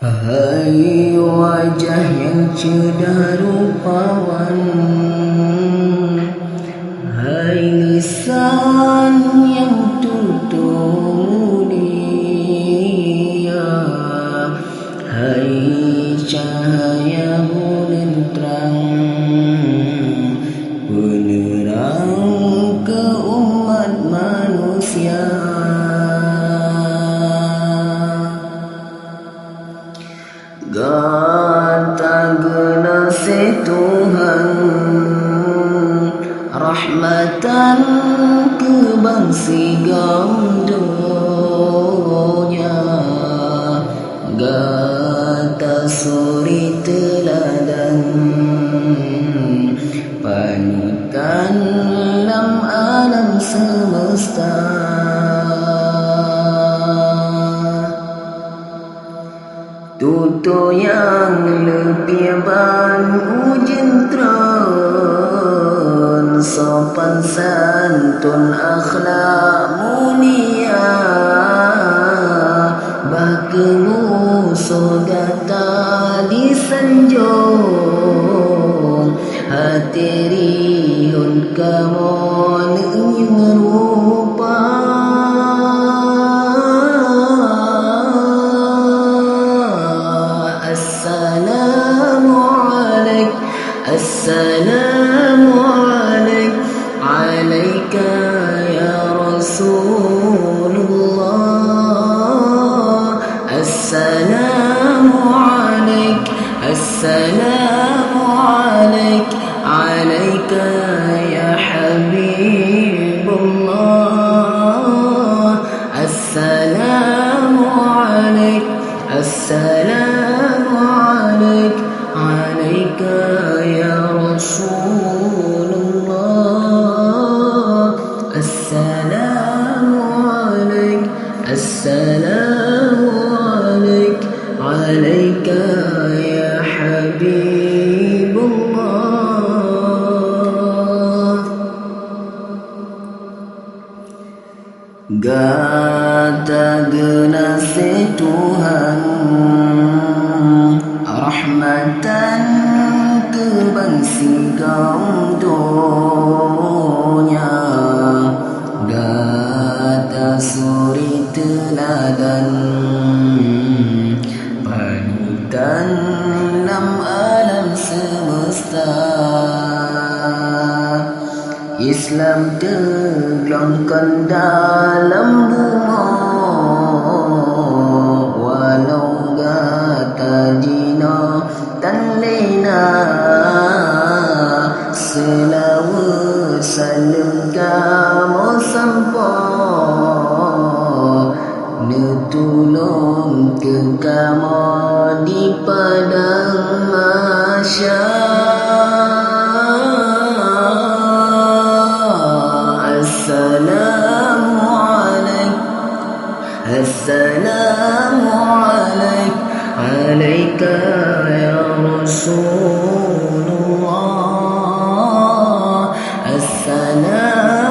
Hai wajah yang cedah rupawan, hai lisan yang tutur mulia, hai cahaya bulan terang, penerang ke umat manusia. Gata genase Tuhan, rahmatan ke bangsi gamdonya. Gata suri teladan, panutan lam alam semesta. Tuto yang lebih ban ujian tron, sopan santun akhlak mulia, bakemu sodata disanjung, hati rihun kamon yang rupa. Assalamu alaik, alaika ya Rasulullah. Assalamu alaik, assalamu alaik, alaika ya Habibullah. Assalamu alaik, assalamu alaik, alaika ya Rasulullah. Assalamu alaik, assalamu alaik, alaika ya Habibullah. Gata genase Tuhan, rahmatan ke bangsi gamdonya. Gata suri teladan, panutan lam alam semesta. Islam tergelangkan dalam bunga, walau gata dina tan lena. Selawat salam kamu sampo, netulung ke kamu di padang mahsyar. Assalamu alaik, assalamu alaik, alaika ya Rasulullah. Assalamu